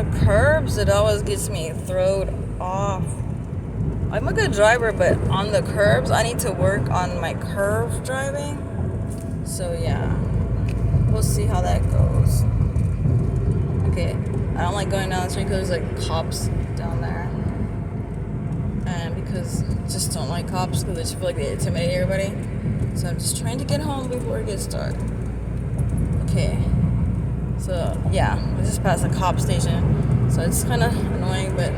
the curbs, it always gets me thrown off. I'm a good driver, but on the curbs, I need to work on my curve driving. So yeah, we'll see how that goes. Okay, I don't like going down the street because there's like cops down there. And because I just don't like cops because I just feel like they intimidate everybody. So I'm just trying to get home before it gets dark. Okay, so yeah, we just passed a cop station. So it's kind of annoying, but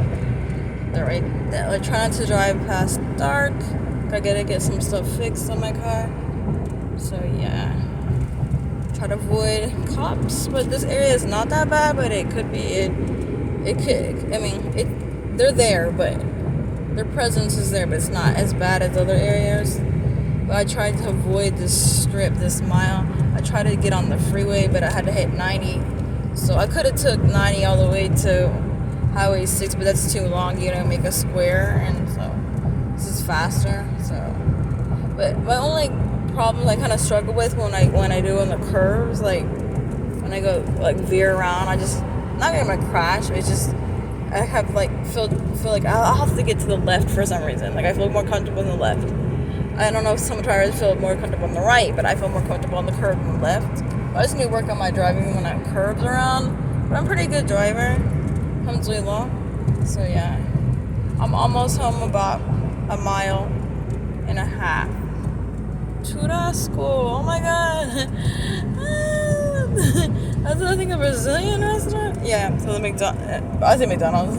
they're trying not to drive past dark. I gotta get some stuff fixed on my car. So yeah, try to avoid cops. But this area is not that bad, but it could be. It could. I mean, they're there, but their presence is there, but it's not as bad as other areas. But I tried to avoid this strip, this mile. I tried to get on the freeway, but I had to hit 90. So I could have took 90 all the way to Highway 6, but that's too long. You know, make a square, and so this is faster. So, but my only problem I kind of struggle with when I do on the curves, like when I go like veer around, I just not gonna crash. It's just I have like feel like I'll have to get to the left for some reason. Like I feel more comfortable on the left. I don't know if some drivers feel more comfortable on the right, but I feel more comfortable on the curb than the left. I just need to work on my driving when I have curves around. But I'm a pretty good driver. Alhamdolillah. So yeah, I'm almost home, about a mile and a half to the school. Oh my god. That's I think a Brazilian restaurant. Yeah, so the I say McDonald's,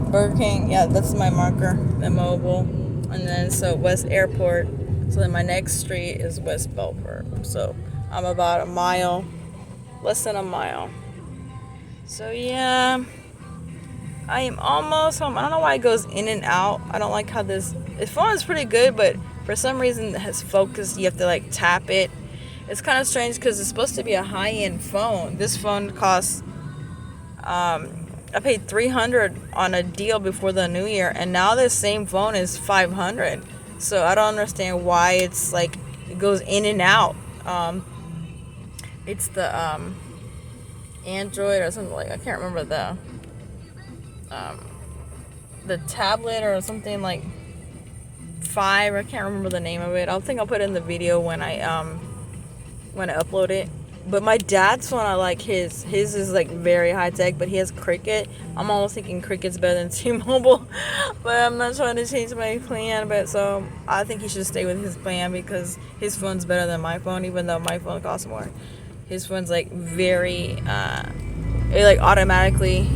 Burger King. Yeah, that's my marker, the mobile. And then so West Airport. So then my next street is West Belfort. So I'm about a mile, less than a mile. So yeah, I am almost home. I don't know why it goes in and out. I don't like how this phone is pretty good, but for some reason it has focus. You have to like tap it. It's kind of strange because it's supposed to be a high-end phone. This phone costs, I paid $300 on a deal before the new year, and now this same phone is $500. So I don't understand why it's like it goes in and out. It's the Android or something like, I can't remember the tablet or something like 5. I can't remember the name of it. I think I'll put it in the video when I upload it. But my dad's phone, I like his. His is like very high tech, but he has Cricket. I'm almost thinking Cricket's better than T-Mobile, but I'm not trying to change my plan. But so I think he should stay with his plan because his phone's better than my phone, even though my phone costs more. His phone's like very, it like automatically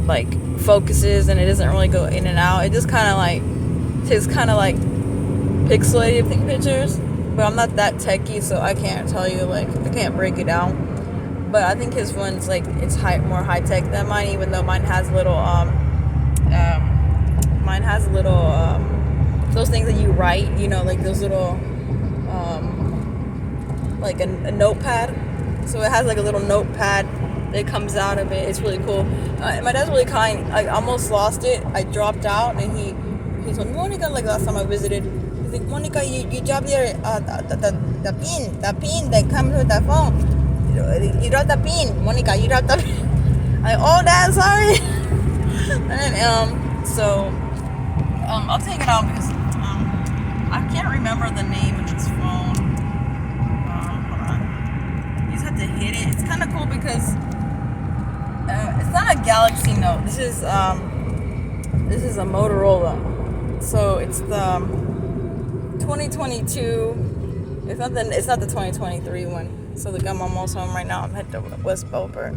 like focuses and it doesn't really go in and out. It just kind of like takes kind of like pixelated pictures. But I'm not that techie, so I can't tell you, like, I can't break it down. But I think his one's, like, it's more high-tech than mine, even though mine has little, those things that you write, you know, like those little, like a notepad. So it has, like, a little notepad that comes out of it. It's really cool. My dad's really kind. I almost lost it. I dropped out, and he told me, Monica, like, last time I visited, like, Monica, you dropped your the pin that comes with the phone. You dropped the pin, Monica. You dropped the pin. I'm like, oh, Dad, sorry. And then so I'll take it out because I can't remember the name of this phone. Hold on. You just have to hit it. It's kind of cool because it's not a Galaxy Note. This is a Motorola. So it's the 2022. It's not the 2023 one. So I'm almost home right now. I'm headed to West Belfort.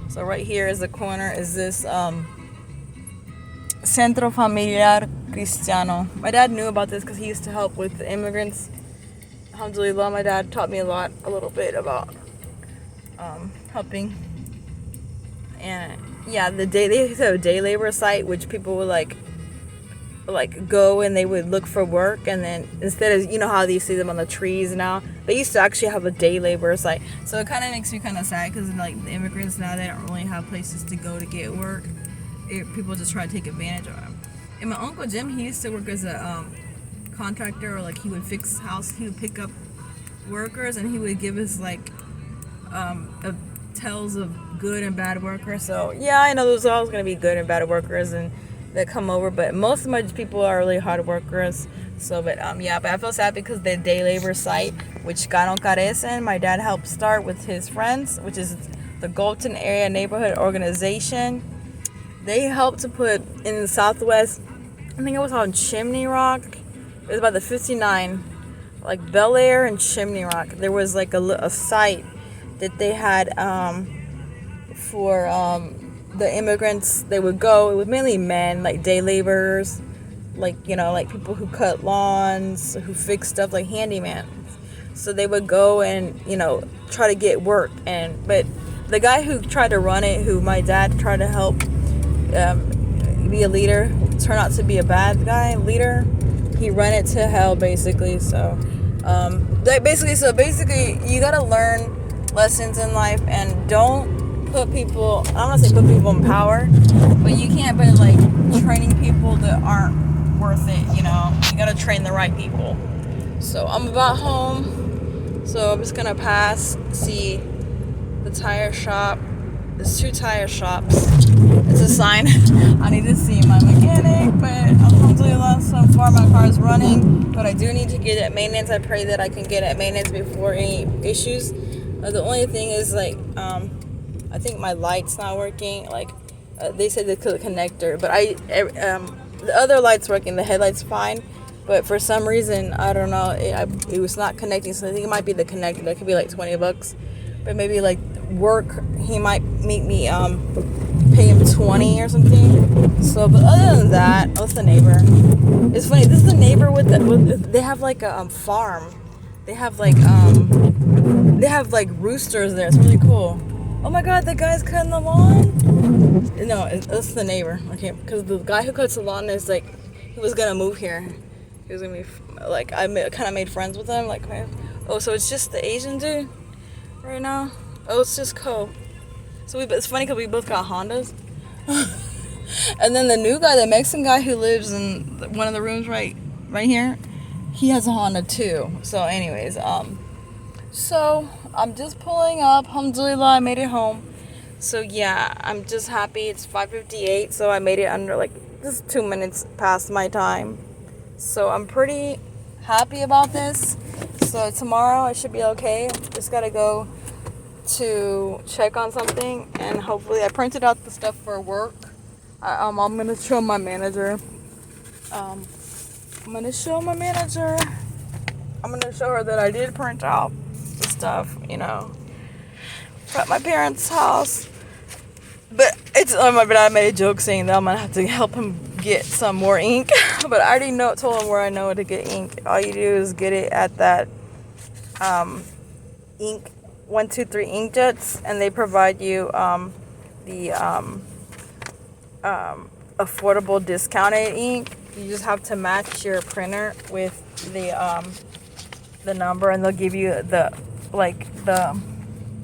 So right here is the corner. Is this Centro Familiar Cristiano? My dad knew about this because he used to help with the immigrants. Alhamdulillah, my dad taught me a little bit about helping. And yeah, they have a day labor site which people would like go and they would look for work, and then instead of, you know how you see them on the trees now, they used to actually have a day labor site. So it kind of makes me kind of sad because like the immigrants now, they don't really have places to go to get work. People just try to take advantage of them. And my Uncle Jim, he used to work as a contractor, or like he would fix house. He would pick up workers and he would give us like a tells of good and bad workers. So yeah, I know there's always gonna be good and bad workers and that come over, but most of my people are really hard workers. So, but yeah, but I feel sad because the day labor site, which Ganon Carecen, my dad helped start with his friends, which is the Golden Area Neighborhood Organization. They helped to put in the Southwest, I think it was on Chimney Rock. It was about the 59, like Bel Air and Chimney Rock. There was like a site that they had for the immigrants. They would go. It was mainly men, like day laborers, like, you know, like people who cut lawns, who fix stuff, like handyman. So they would go and, you know, try to get work. But the guy who tried to run it, who my dad tried to help be a leader, turned out to be a bad guy leader. He ran it to hell, basically. So basically you gotta learn lessons in life and don't put people, I don't want to say put people in power, but you can't be like training people that aren't worth it. You know, you gotta train the right people. So I'm about home, so I'm just gonna pass, see the tire shop. There's 2 tire shops. It's a sign. I need to see my mechanic, but Alhamdulillah, so far my car is running, but I do need to get it at maintenance. I pray that I can get it at maintenance before any issues. The only thing is, like, I think my light's not working. Like, they said the connector, but the other light's working. The headlight's fine, but for some reason, I don't know, it was not connecting. So I think it might be the connector. That could be like $20, but maybe like work, he might make me pay him 20 or something. So, but other than that, that's the neighbor. It's funny. This is the neighbor with they have like a farm. They have like roosters there. It's really cool. Oh my God, the guy's cutting the lawn. No, that's the neighbor. Okay, because the guy who cuts the lawn is like, he was gonna move here. He was gonna be like, I kind of made friends with him. Like, oh, so it's just the Asian dude right now. Oh, it's just Cole. So it's funny because we both got Hondas. And then the new guy, the Mexican guy who lives in one of the rooms right here, he has a Honda too. So anyways, so I'm just pulling up. Alhamdulillah, I made it home. So yeah, I'm just happy. It's 5:58, so I made it under like just 2 minutes past my time. So I'm pretty happy about this. So tomorrow I should be okay. Just gotta go to check on something, and hopefully I printed out the stuff for work. I'm gonna show my manager. I'm gonna show her that I did print out the stuff, you know, at my parents' house. But I made a joke saying that I'm gonna have to help him get some more ink. But I already told him where I know to get ink. All you do is get it at that ink 123 inkjets, and they provide you the affordable discounted ink. You just have to match your printer with the number, and they'll give you the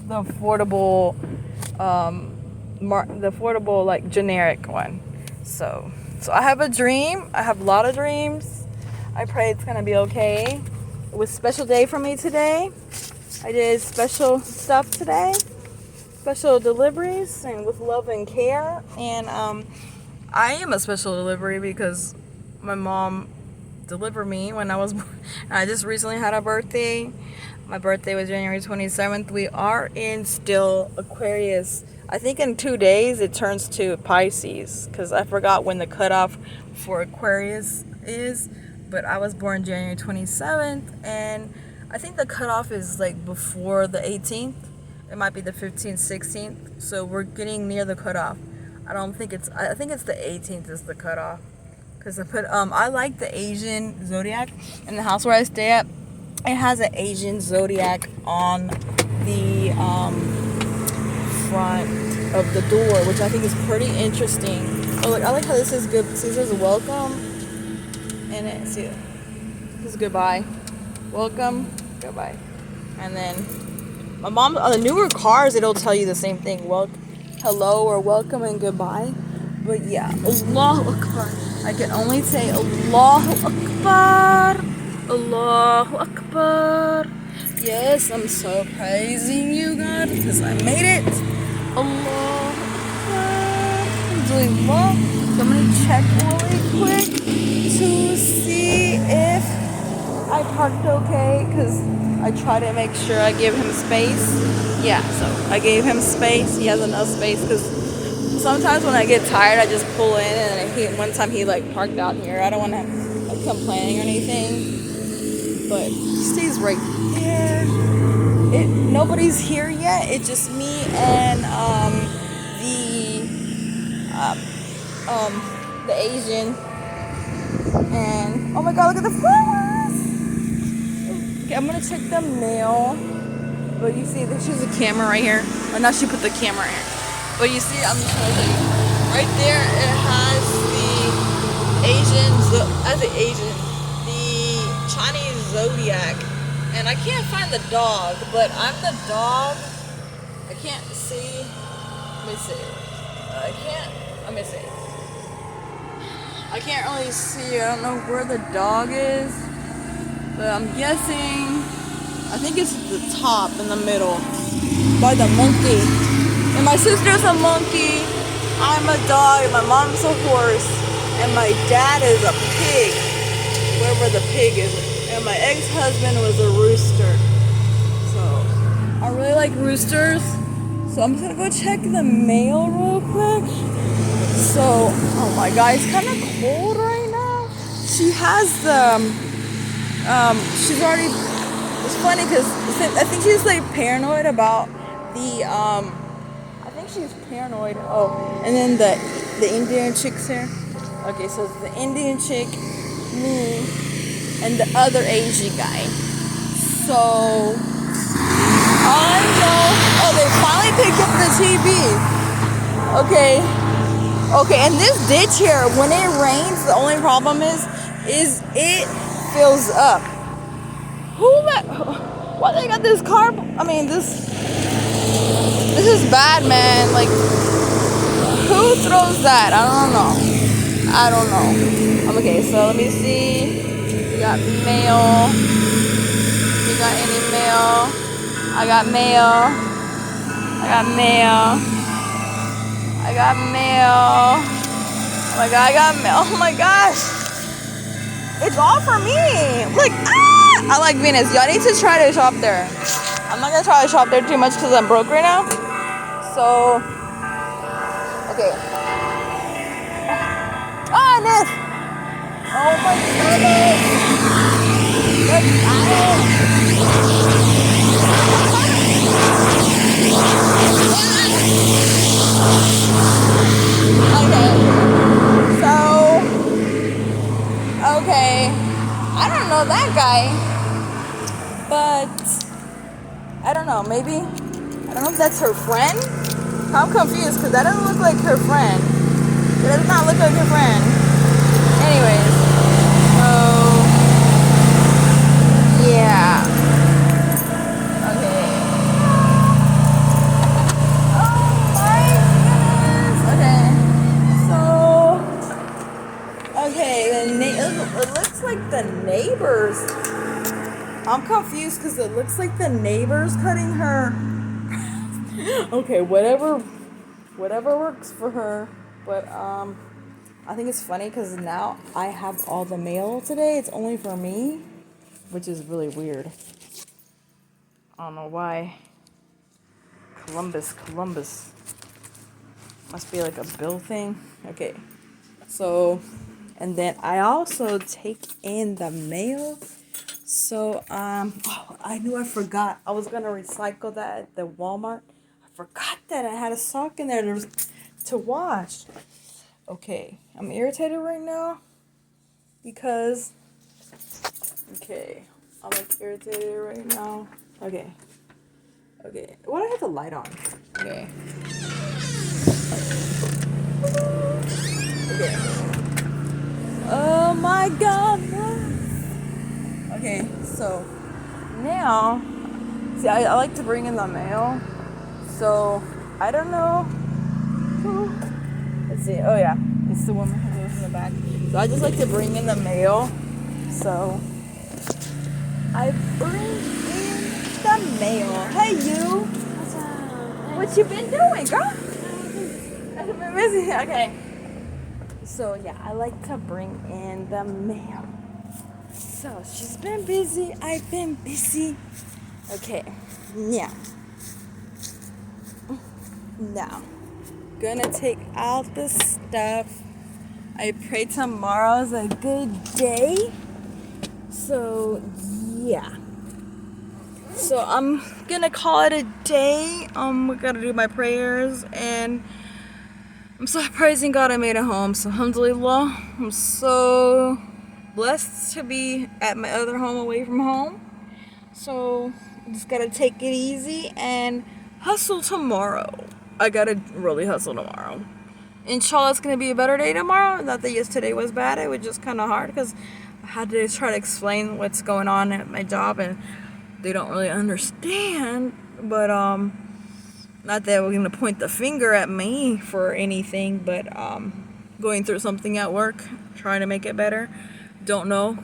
affordable the affordable like generic one. So I have a dream. I have a lot of dreams. I pray it's gonna be okay. It was a special day for me today. I did special stuff today, special deliveries, and with love and care. And I am a special delivery because my mom delivered me when I was born. I just recently had a birthday. My birthday was January 27th. We are in still Aquarius. I think in 2 days it turns to Pisces, because I forgot when the cutoff for Aquarius is. But I was born January 27th, and I think the cutoff is like before the 18th. It might be the 15th, 16th. So we're getting near the cutoff. I think it's the 18th is the cutoff. Because I like the Asian zodiac. In the house where I stay at, it has an Asian zodiac on the front of the door, which I think is pretty interesting. Oh, look, I like how this is good. See, it says welcome. And see, this is goodbye. Welcome, goodbye. And then my mom, on the newer cars, it'll tell you the same thing. Hello or welcome and goodbye. But yeah, Allahu Akbar. I can only say Allahu Akbar. Allahu Akbar. Yes, I'm so praising you, God, because I made it. Allah. Alhamdulillah. So I'm gonna check really quick to see if I parked okay, because I try to make sure I give him space. Yeah, so I gave him space. He has enough space, because sometimes when I get tired, I just pull in, and one time he like parked out here. I don't want to like complaining or anything, but he stays right there. Nobody's here yet. It's just me and the Asian. And oh my God, look at the flowers. Okay, I'm gonna check the mail. But you see, she's a camera right here. Or now she put the camera here. But you see, I'm just gonna show you. Right there, it has the Chinese zodiac. And I can't find the dog, but I'm the dog. I can't see. Let me see. Let me see. I can't really see. I don't know where the dog is. But I'm guessing, I think it's the top in the middle. By the monkey. And my sister's a monkey. I'm a dog. And my mom's a horse. And my dad is a pig. Wherever the pig is. And my ex-husband was a rooster. So I really like roosters. So I'm just gonna go check the mail real quick. So, oh my God, it's kind of cold right now. She has she's already, it's funny because I think she's like paranoid about the, I think she's paranoid. Oh, and then the Indian chick's here. Okay, so it's the Indian chick, me, and the other Asian guy. So I know. Oh, they finally picked up the TV. Okay, and this ditch here, when it rains, the only problem is it fills up. Why they got this car? I mean, this is bad, man. Like, who throws that? I don't know. Okay, so let me see. We got mail. We got any mail? I got mail. I got mail. I got mail. Oh my God, I got mail. Oh my gosh. It's all for me. Like, I like Venus. Y'all need to try to shop there. I'm not going to try to shop there too much because I'm broke right now. So, okay. Oh, this. Oh my goodness. Okay, I don't know that guy, but I don't know, maybe, I don't know if that's her friend. I'm confused because that doesn't look like her friend. It does not look like her friend. Anyways, so, yeah. Okay. Oh my goodness. Okay, it looks like the neighbors. I'm confused because it looks like the neighbor's cutting her. Okay, whatever works for her. But I think it's funny because now I have all the mail today. It's only for me, which is really weird. I don't know why. Columbus. Must be like a bill thing. Okay, so, and then I also take in the mail. So, I forgot. I was gonna recycle that at the Walmart. I forgot that I had a sock in there to wash. Okay, I'm irritated right now because, I'm like irritated right now. Okay, why do I have the light on? Okay. Oh my God. Okay, so now, see, I like to bring in the mail. So I don't know. Let's see. Oh yeah, it's the woman who goes in the back. So I just like to bring in the mail. So I bring in the mail. Hey you. What you been doing, girl? I've been busy. Okay. So yeah, I like to bring in the mail. So she's been busy. I've been busy. Okay. Yeah. Now, gonna take out the stuff. I pray tomorrow's a good day. So yeah. So I'm gonna call it a day. I gotta do my prayers, and I'm so praising God I made it home. So Alhamdolillah, I'm so blessed to be at my other home away from home. So just gotta take it easy and hustle tomorrow. I gotta really hustle tomorrow. Inshallah, it's gonna be a better day tomorrow. Not that yesterday was bad. It was just kind of hard because I had to try to explain what's going on at my job, and they don't really understand. But not that we're gonna point the finger at me for anything, but going through something at work, trying to make it better. Don't know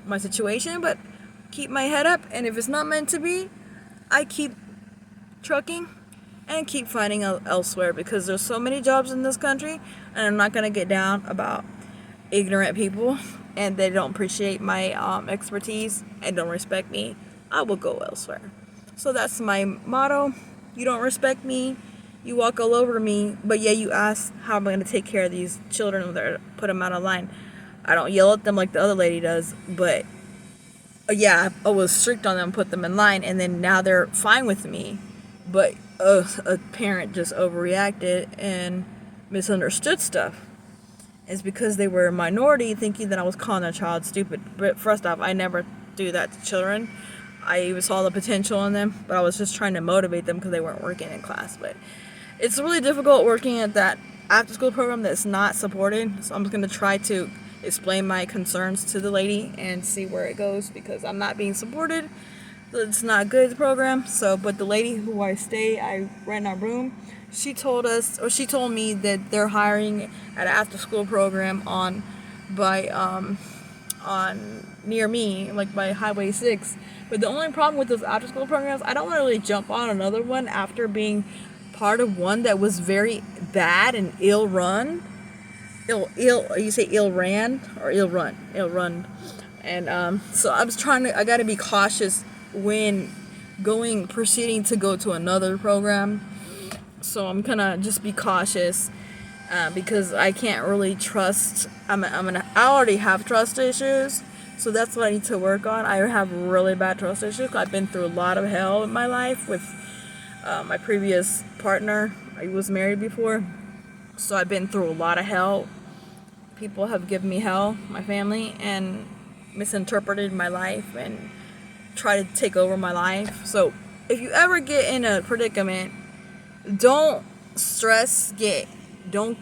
my situation, but keep my head up, and if it's not meant to be, I keep trucking and keep finding elsewhere, because there's so many jobs in this country, and I'm not gonna get down about ignorant people and they don't appreciate my expertise and don't respect me. I will go elsewhere. So that's my motto. You don't respect me, you walk all over me, but yeah, you ask how am I going to take care of these children or put them out of line. I don't yell at them like the other lady does, but yeah, I was strict on them, put them in line, and then now they're fine with me. But a parent just overreacted and misunderstood stuff. It's because they were a minority, thinking that I was calling a child stupid. But first off, I never do that to children. I even saw the potential in them, but I was just trying to motivate them because they weren't working in class. But it's really difficult working at that after school program that's not supported. So I'm just going to try to explain my concerns to the lady and see where it goes, because I'm not being supported. It's not a good program. So, but the lady who I rent a room, she told me that they're hiring at an after school program on near me, like by Highway 6. But the only problem with those after school programs, I don't want to really jump on another one after being part of one that was very bad and ill ran. You say ill ran or ill run. And so I got to be cautious when proceeding to go to another program. So I'm gonna just be cautious because I can't really trust. I already have trust issues, so that's what I need to work on. I have really bad trust issues. I've been through a lot of hell in my life with my previous partner. I was married before, so I've been through a lot of hell. People have given me hell, my family, and misinterpreted my life and try to take over my life. So if you ever get in a predicament, don't stress, don't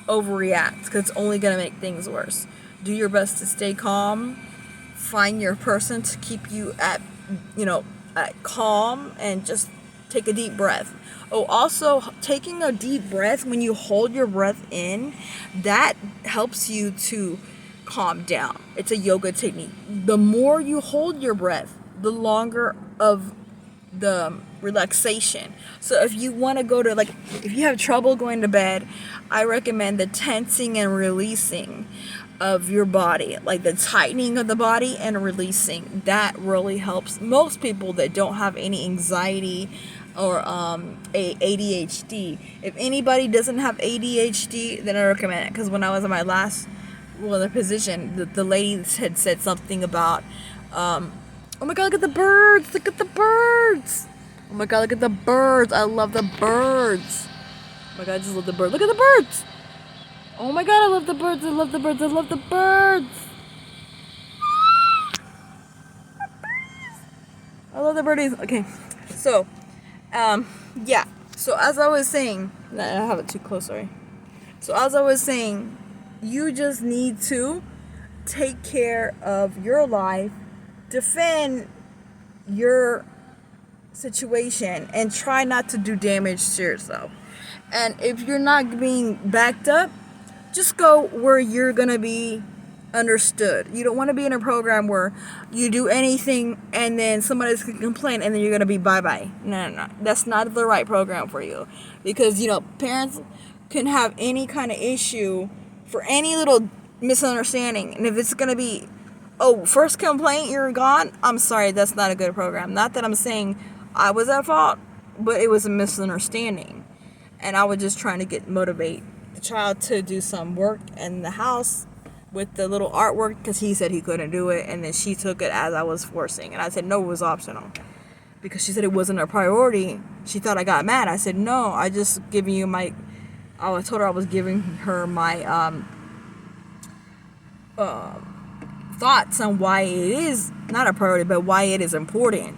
overreact, because it's only going to make things worse. Do your best to stay calm. Find your person to keep you at calm, and just take a deep breath. Oh, also, taking a deep breath, when you hold your breath in, that helps you to calm down. It's a yoga technique. The more you hold your breath, the longer of the relaxation. So if you want to if you have trouble going to bed, I recommend the tensing and releasing of your body, like the tightening of the body and releasing. That really helps most people that don't have any anxiety or ADHD. If anybody doesn't have ADHD, then I recommend it, because when I was in my last position, the lady had said something about oh my god, look at the birds! Look at the birds! Oh my god, look at the birds! I love the birds! Oh my god, I just love the birds. Look at the birds! Oh my god, I love the birds! I love the birds! I love the birds! I love the birdies. Okay, so, yeah. So as I was saying, I have it too close, sorry. So as I was saying, you just need to take care of your life, defend your situation, and try not to do damage to yourself. And if you're not being backed up, just go where you're gonna be understood. You don't want to be in a program where you do anything and then somebody's going to complain and then you're going to be bye-bye. No. That's not the right program for you. Because, parents can have any kind of issue for any little misunderstanding. And if it's going to be, first complaint, you're gone, I'm sorry, that's not a good program. Not that I'm saying I was at fault, but it was a misunderstanding. And I was just trying to motivate the child to do some work in the house with the little artwork, because he said he couldn't do it, and then she took it as I was forcing, and I said no, it was optional, because she said it wasn't a priority. She thought I got mad. I said no, I just giving you my, I told her I was giving her my thoughts on why it is not a priority, but why it is important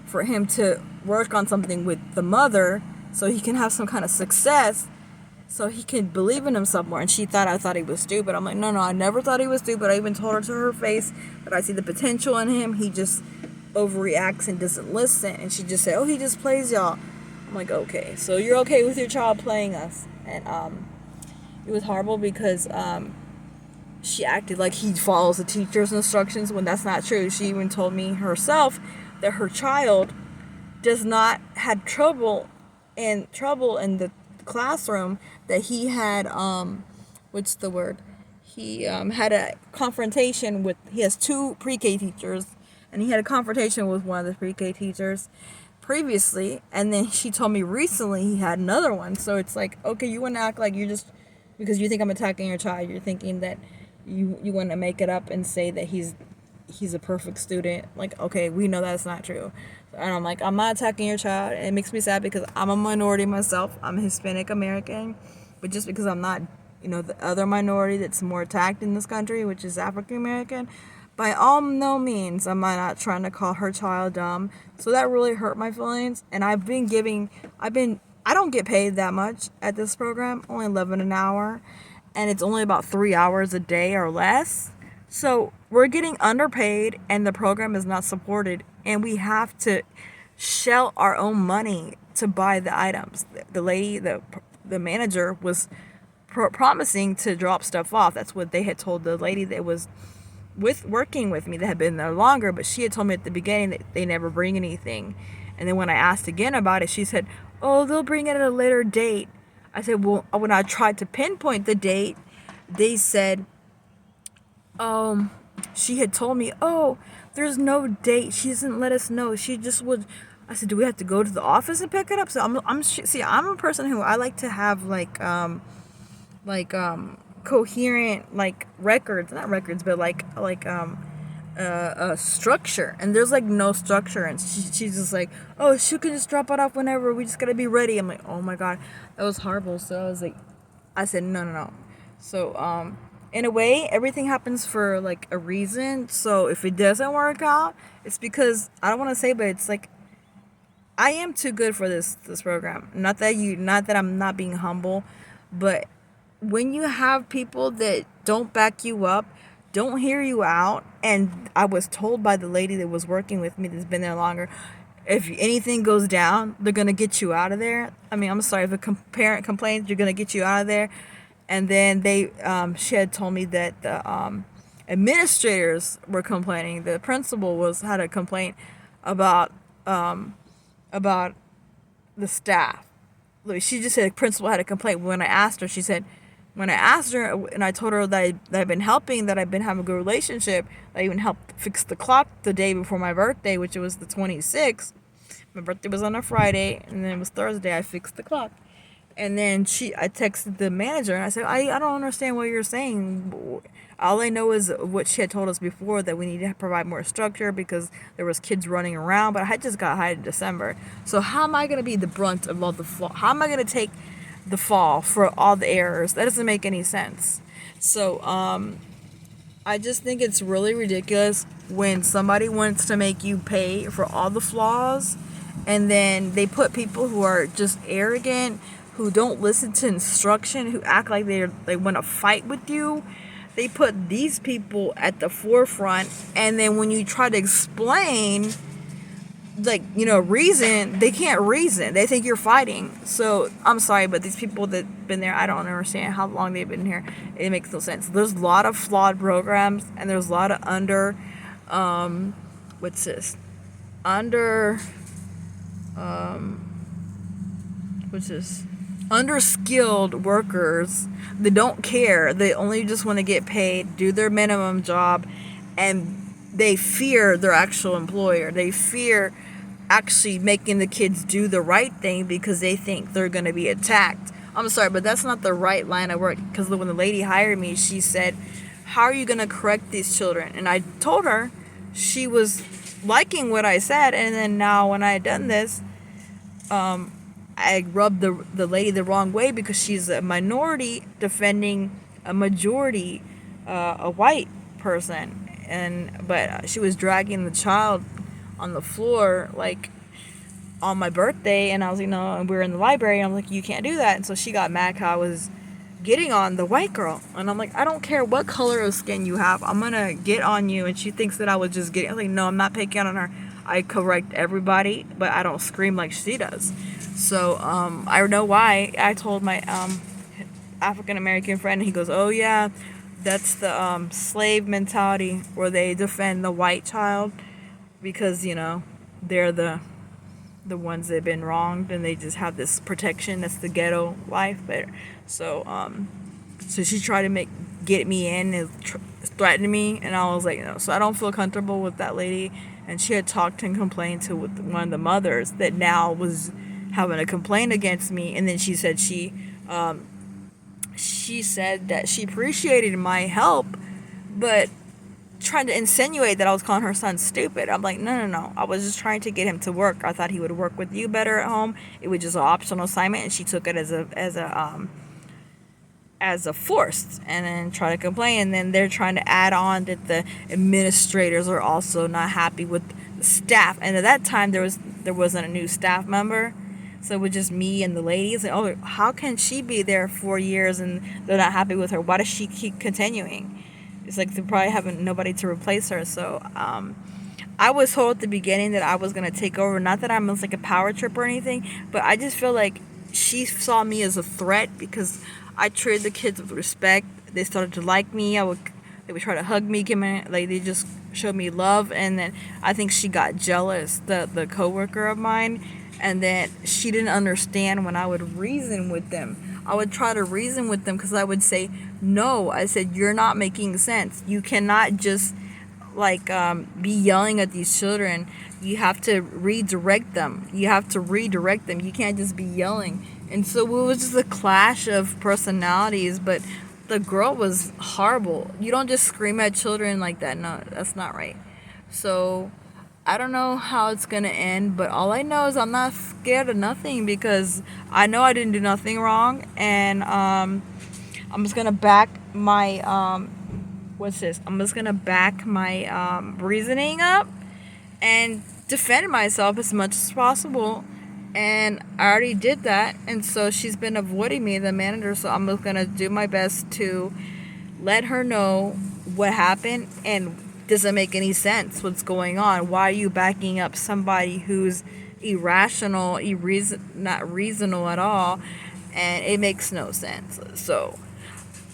for him to work on something with the mother so he can have some kind of success, so he can believe in himself more. And she thought I thought he was stupid. I'm like, no, I never thought he was stupid. I even told her to her face that I see the potential in him. He just overreacts and doesn't listen. And she just said, oh, he just plays y'all. I'm like, okay, so you're okay with your child playing us. And it was horrible because she acted like he follows the teacher's instructions when that's not true. She even told me herself that her child does not had trouble in the classroom, that he had he had a confrontation with, he has 2 pre-K teachers, and he had a confrontation with one of the pre-K teachers previously, and then she told me recently he had another one. So it's like, okay, you want to act like you're just, because you think I'm attacking your child, you're thinking that you want to make it up and say that he's a perfect student. Like, okay, we know that's not true. And I'm like, I'm not attacking your child. And it makes me sad because I'm a minority myself. I'm Hispanic American. But just because I'm not, the other minority that's more attacked in this country, which is African American, by all no means am I not trying to call her child dumb. So that really hurt my feelings. And I don't get paid that much at this program, only $11 an hour. And it's only about 3 hours a day or less. So we're getting underpaid, and the program is not supported, and we have to shell our own money to buy the items. The lady, the manager, was promising to drop stuff off. That's what they had told the lady that was working with me, that had been there longer, but she had told me at the beginning that they never bring anything. And then when I asked again about it, she said, oh, they'll bring it at a later date. I said, well, when I tried to pinpoint the date, they said, she had told me, oh, there's no date. She doesn't let us know. She just would. I said, do we have to go to the office and pick it up? So I'm a person who I like to have coherent, records, not records, but a structure. And there's no structure. And she's just like, oh, she can just drop it off whenever. We just gotta be ready. I'm like, oh my God, that was horrible. So I said, no. So, in a way, everything happens for a reason. So if it doesn't work out, it's because, I don't want to say, but it's I am too good for this program. Not that I'm not being humble, but when you have people that don't back you up, don't hear you out, and I was told by the lady that was working with me that's been there longer, if anything goes down, they're gonna get you out of there. I mean, I'm sorry, if a parent complains, you're gonna get you out of there. And then she had told me that the administrators were complaining. The principal had a complaint about the staff. She just said the principal had a complaint. When I asked her, she said, and I told her that I've been helping, that I've been having a good relationship. I even helped fix the clock the day before my birthday, which was the 26th. My birthday was on a Friday, and then it was Thursday. I fixed the clock. And then I texted the manager, and I said, I don't understand what you're saying. All I know is what she had told us before, that we need to provide more structure because there was kids running around. But I had just got hired in December. So how am I going to be the brunt of all the fall? How am I going to take the fall for all the errors? That doesn't make any sense. So I just think it's really ridiculous when somebody wants to make you pay for all the flaws, and then they put people who are just arrogant, who don't listen to instruction, who act like they want to fight with you. They put these people at the forefront, and then when you try to explain like, reason. They can't reason. They think you're fighting. So I'm sorry, but these people that been there, I don't understand how long they've been here. It makes no sense. There's a lot of flawed programs, and there's a lot of what's this underskilled workers. They don't care. They only just want to get paid, do their minimum job, and they fear their actual employer. They fear actually making the kids do the right thing because they think they're going to be attacked. I'm sorry, but that's not the right line of work. Because when the lady hired me, she said, how are you going to correct these children? And I told her. She was liking what I said, and then now when I had done this, I rubbed the lady the wrong way because she's a minority defending a majority, a white person, but she was dragging the child on the floor like on my birthday, and I was, and we were in the library, and I'm like, you can't do that. And so she got mad because I was getting on the white girl, and I'm like, I don't care what color of skin you have, I'm gonna get on you. And she thinks that I was just getting, I'm like, no, I'm not picking on her. I correct everybody, but I don't scream like she does. So I know why. I told my African American friend, he goes, oh yeah, that's the slave mentality where they defend the white child because they're the ones that have been wronged, and they just have this protection. That's the ghetto life. But so she tried to get me in and threatened me, and I was like, no. So I don't feel comfortable with that lady. And she had talked and complained to one of the mothers that now was having a complaint against me. And then she said she said that she appreciated my help, but trying to insinuate that I was calling her son stupid. I'm like, no. I was just trying to get him to work. I thought he would work with you better at home. It was just an optional assignment, and she took it as a forced, and then try to complain. And then they're trying to add on that the administrators are also not happy with the staff. And at that time, there wasn't a new staff member. So it was just me and the ladies. And, oh, how can she be there 4 years and they're not happy with her? Why does she keep continuing? It's like they probably haven't nobody to replace her. So I was told at the beginning that I was going to take over. Not that I'm like a power trip or anything, but I just feel like she saw me as a threat because I treated the kids with respect. They started to like me. They would try to hug me, they just showed me love. And then I think she got jealous, the coworker of mine. And then she didn't understand when I would reason with them. I would try to reason with them because I would say, no. I said, you're not making sense. You cannot just be yelling at these children. You have to redirect them. You can't just be yelling. And so it was just a clash of personalities. But the girl was horrible. You don't just scream at children like that. No, that's not right. So I don't know how it's going to end, but all I know is I'm not scared of nothing because I know I didn't do nothing wrong. And I'm just going to back my, I'm just going to back my reasoning up and defend myself as much as possible. And I already did that. And so she's been avoiding me, the manager. So I'm just going to do my best to let her know what happened and doesn't make any sense what's going on. Why are you backing up somebody who's irrational, not reasonable at all? And it makes no sense. So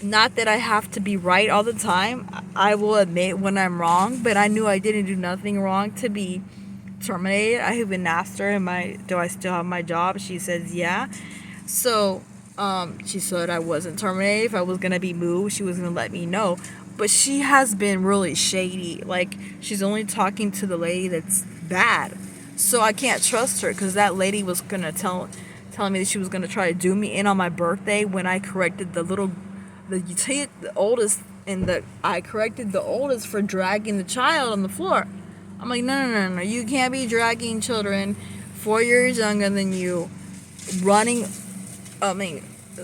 not that I have to be right all the time. I will admit when I'm wrong, but I knew I didn't do nothing wrong to be terminated. I even asked her, do I still have my job? She says yeah. So she said I wasn't terminated. If I was gonna be moved, she was gonna let me know. But she has been really shady. Like, she's only talking to the lady that's bad. So I can't trust her because that lady was going to telling me that she was going to try to do me in on my birthday when I corrected the oldest, and I corrected the oldest for dragging the child on the floor. I'm like, no. You can't be dragging children 4 years younger than you,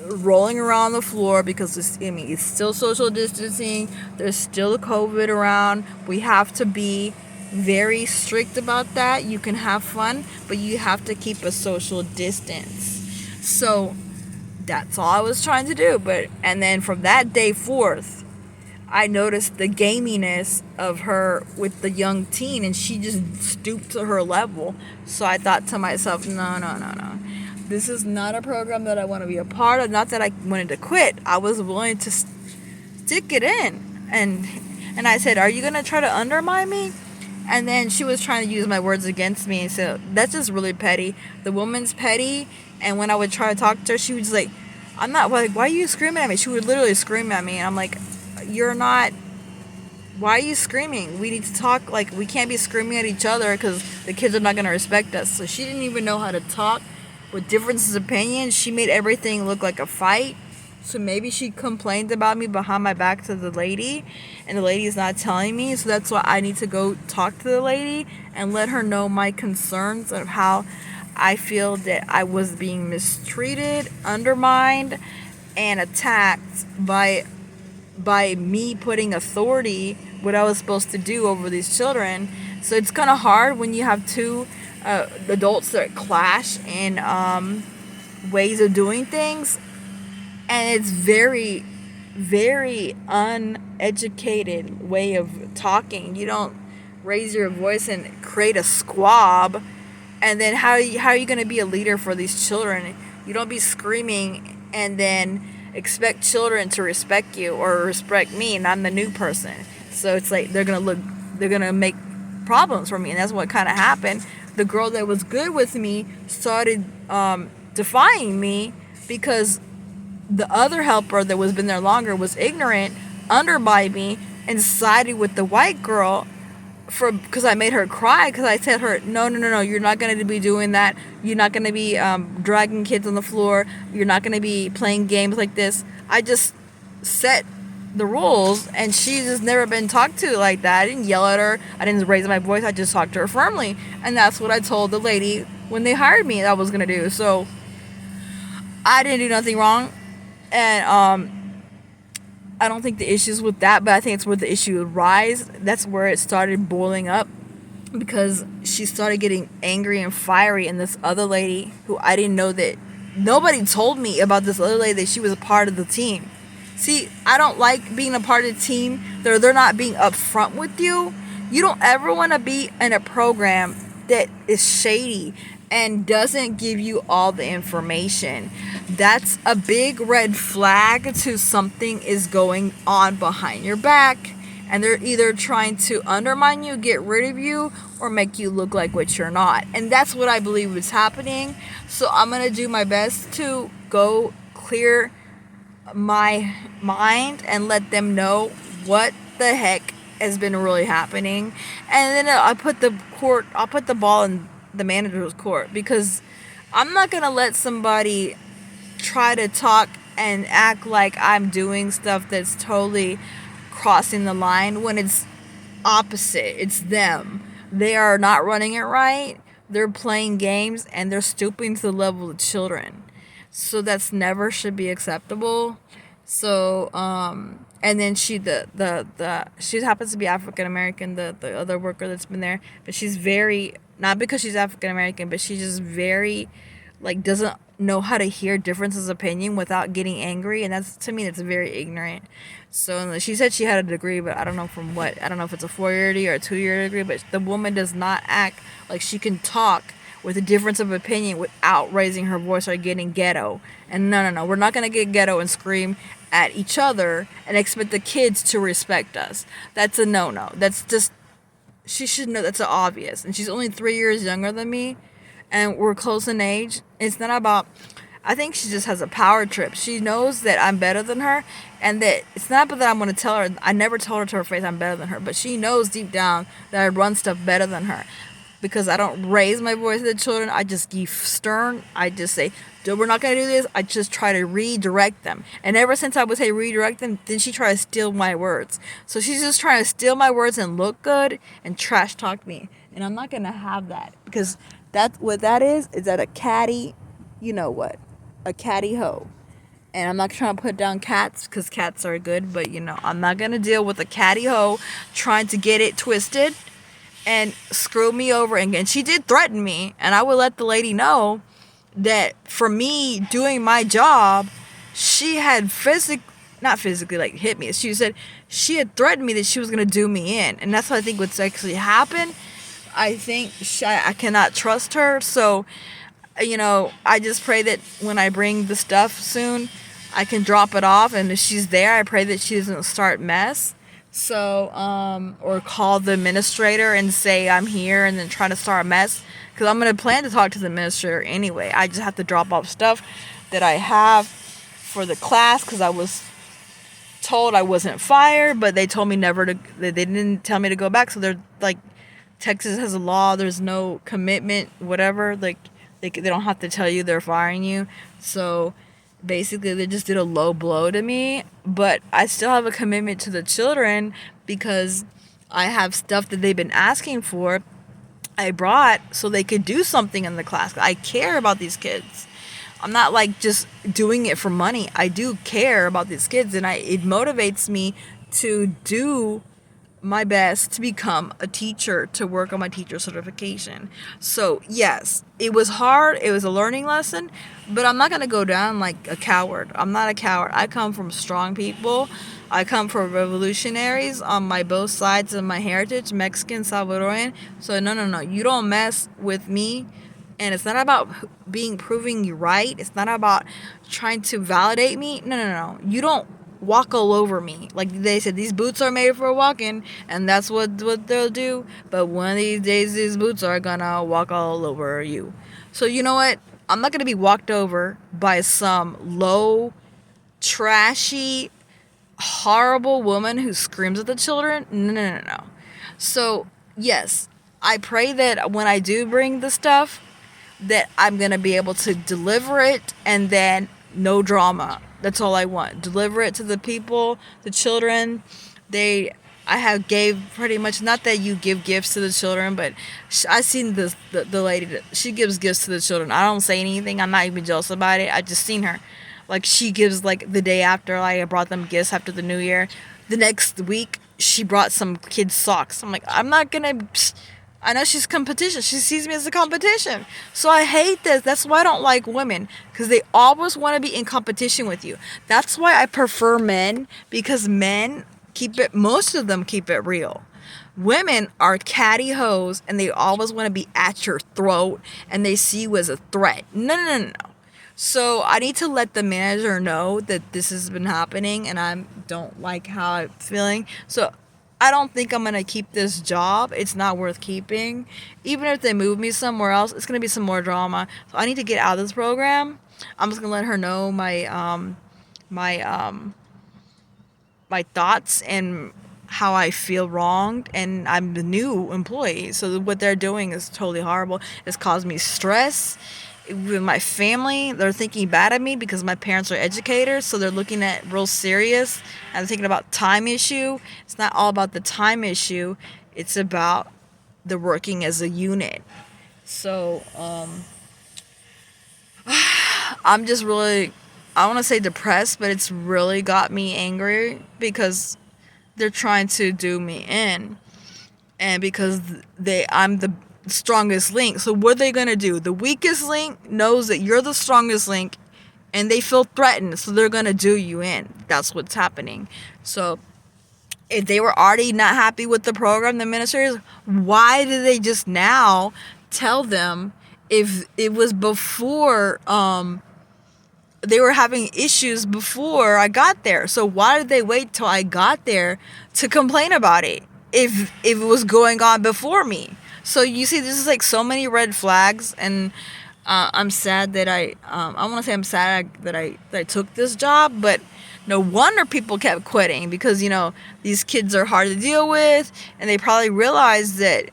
rolling around the floor because it's still social distancing. There's still COVID around. We have to be very strict about that. You can have fun, but you have to keep a social distance. So that's all I was trying to do. And then from that day forth, I noticed the gaminess of her with the young teen, and she just stooped to her level. So I thought to myself, no, no, no, no. This is not a program that I want to be a part of. Not that I wanted to quit. I was willing to stick it in. And I said, are you going to try to undermine me? And then she was trying to use my words against me. So that's just really petty. The woman's petty. And when I would try to talk to her, she was just like, I'm not, like, why are you screaming at me? She would literally scream at me. And I'm like, you're not, why are you screaming? We need to talk, like, we can't be screaming at each other because the kids are not going to respect us. So she didn't even know how to talk with differences of opinion. She made everything look like a fight. So maybe she complained about me behind my back to the lady, and the lady's not telling me. So that's why I need to go talk to the lady and let her know my concerns of how I feel that I was being mistreated, undermined, and attacked by me putting authority, what I was supposed to do over these children. So it's kind of hard when you have two adults that clash in ways of doing things. And it's very, very uneducated way of talking. You don't raise your voice and create a squab. And then how are you going to be a leader for these children? You don't be screaming and then expect children to respect you or respect me, and I'm the new person. So it's like they're going to make problems for me. And that's what kind of happened. The girl that was good with me started defying me because the other helper that was been there longer was ignorant, undermined me, and sided with the white girl because I made her cry, because I said her, no, you're not going to be doing that. You're not going to be dragging kids on the floor. You're not going to be playing games like this. I just set the rules, and she's just never been talked to like that. I didn't yell at her. I didn't raise my voice. I just talked to her firmly. And that's what I told the lady when they hired me that I was going to do. So I didn't do nothing wrong. And I don't think the issue's with that, but I think it's where the issue arise. That's where it started boiling up, because she started getting angry and fiery, and this other lady who I didn't know, that nobody told me about this other lady, that she was a part of the team. See, I don't like being a part of the team. They're not being upfront with you. You don't ever want to be in a program that is shady and doesn't give you all the information. That's a big red flag to something is going on behind your back, and they're either trying to undermine you, get rid of you, or make you look like what you're not. And that's what I believe is happening. So I'm going to do my best to go clear my mind and let them know what the heck has been really happening. And then I'll put the ball in the manager's court, because I'm not going to let somebody try to talk and act like I'm doing stuff that's totally crossing the line when it's opposite. It's them. They are not running it right. They're playing games, and they're stooping to the level of children. So that's never should be acceptable. So and then she happens to be African American, the other worker that's been there, but she's very, not because she's African American, but she's just very, like, doesn't know how to hear differences of opinion without getting angry, and that's, to me, that's very ignorant. So she said she had a degree, but I don't know from what. I don't know if it's a 4-year degree or a 2-year degree, but the woman does not act like she can talk with a difference of opinion without raising her voice or getting ghetto. And no, we're not going to get ghetto and scream at each other and expect the kids to respect us. That's a no. That's just, she should know, that's obvious. And she's only 3 years younger than me, and we're close in age. It's not about, I think she just has a power trip. She knows that I'm better than her, and that it's not that I'm going to tell her. I never told her to her face I'm better than her, but she knows deep down that I run stuff better than her, because I don't raise my voice at the children. I just be stern. I just say, we're not going to do this. I just try to redirect them. And ever since I would say redirect them, then she tried to steal my words. So she's just trying to steal my words and look good and trash talk me. And I'm not going to have that, because that's what that is that a catty, you know what, a catty hoe. And I'm not trying to put down cats, because cats are good, but, I'm not going to deal with a catty hoe trying to get it twisted and screw me over. And she did threaten me, and I would let the lady know that for me doing my job, she had not physically, like, hit me. She said she had threatened me that she was going to do me in. And that's what I think what's actually happened. I think I cannot trust her. So, I just pray that when I bring the stuff soon, I can drop it off. And if she's there, I pray that she doesn't start mess. So, or call the administrator and say I'm here and then try to start a mess. Because I'm going to plan to talk to the administrator anyway. I just have to drop off stuff that I have for the class because I was told I wasn't fired, but they told me they didn't tell me to go back. So they're like, Texas has a law, there's no commitment, whatever. Like, they don't have to tell you they're firing you. So basically they just did a low blow to me, but I still have a commitment to the children because I have stuff that they've been asking for I brought so they could do something in the class. I care about these kids. I'm not like just doing it for money. I do care about these kids, and it motivates me to do my best to become a teacher, to work on my teacher certification. So yes, it was hard. It was a learning lesson, but I'm not going to go down like a coward. I'm not a coward. I come from strong people. I come from revolutionaries on both sides of my heritage, Mexican, Salvadorian. So no. You don't mess with me. And it's not about proving you right. It's not about trying to validate me. No. You don't walk all over me. Like they said, these boots are made for walking, and that's what they'll do. But one of these days, these boots are gonna walk all over you. So you know what? I'm not gonna be walked over by some low, trashy, horrible woman who screams at the children. No. So yes, I pray that when I do bring the stuff, that I'm going to be able to deliver it, and then no drama. That's all I want. Deliver it to the people, the children. I have gave pretty much, not that you give gifts to the children, but I seen the lady that she gives gifts to the children. I don't say anything. I'm not even jealous about it. I just seen her. Like, she gives, like, the day after, like, I brought them gifts after the new year. The next week, she brought some kids socks. I'm like, I'm not going to... I know she's competition. She sees me as a competition. So I hate this. That's why I don't like women. Because they always want to be in competition with you. That's why I prefer men. Because men most of them keep it real. Women are catty hoes. And they always want to be at your throat. And they see you as a threat. No. So I need to let the manager know that this has been happening. And I don't like how I'm feeling. So I don't think I'm going to keep this job. It's not worth keeping. Even if they move me somewhere else, it's going to be some more drama. So I need to get out of this program. I'm just going to let her know my thoughts and how I feel wronged. And I'm the new employee. So what they're doing is totally horrible. It's caused me stress. With my family, they're thinking bad of me because my parents are educators, so they're looking at real serious and thinking about time issue. It's not all about the time issue. It's about the working as a unit. So, I'm just really, I want to say depressed, but it's really got me angry because they're trying to do me in. And because I'm the strongest link. So what are they going to do? The weakest link knows that you're the strongest link and they feel threatened. So they're going to do you in. That's what's happening. So if they were already not happy with the program, the administrators, why did they just now tell them if it was before, they were having issues before I got there? So why did they wait till I got there to complain about it if it was going on before me? So you see, this is like so many red flags, and I'm sad that I'm sad that I took this job, but no wonder people kept quitting because, these kids are hard to deal with, and they probably realized that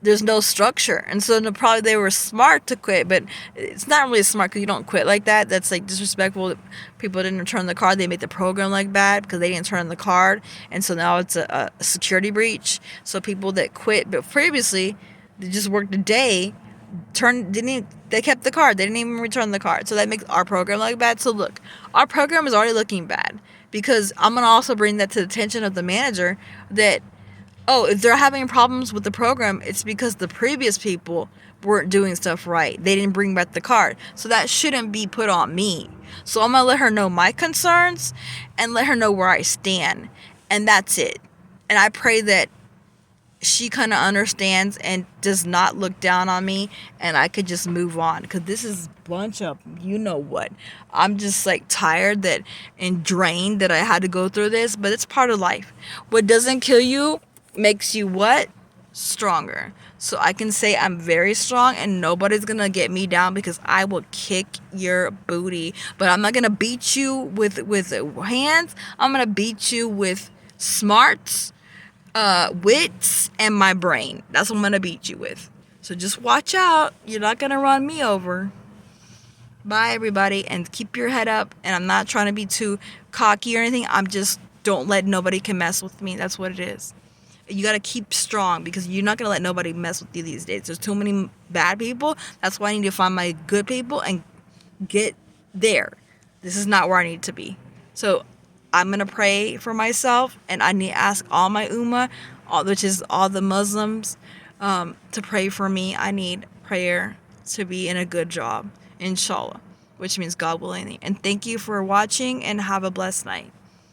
there's no structure, and so probably they were smart to quit, but it's not really smart because you don't quit like that. That's like disrespectful. People didn't return the card. They made the program like bad because they didn't turn the card, and so now it's a security breach. So people that quit, but previously they just worked a day, they kept the card. They didn't even return the card. So that makes our program look bad. So look, our program is already looking bad because I'm gonna also bring that to the attention of the manager that, if they're having problems with the program, it's because the previous people weren't doing stuff right. They didn't bring back the card. So that shouldn't be put on me. So I'm gonna let her know my concerns and let her know where I stand, and that's it. And I pray that she kind of understands and does not look down on me, and I could just move on, because this is bunch of you know what. I'm just like tired that and drained that I had to go through this, but it's part of life. What doesn't kill you makes you what? Stronger. So I can say I'm very strong, and nobody's gonna get me down, because I will kick your booty. But I'm not gonna beat you with hands. I'm gonna beat you with smarts, wits, and my brain. That's what I'm gonna beat you with. So just watch out. You're not gonna run me over. Bye, everybody, and keep your head up. And I'm not trying to be too cocky or anything. I'm just, don't let nobody can mess with me. That's what it is. You gotta keep strong, because you're not gonna let nobody mess with you these days. There's too many bad people. That's why I need to find my good people and get there. This is not where I need to be. So I'm gonna pray for myself, and I need to ask all my ummah, which is all the Muslims, to pray for me. I need prayer to be in a good job, inshallah, which means God willing. And thank you for watching, and have a blessed night.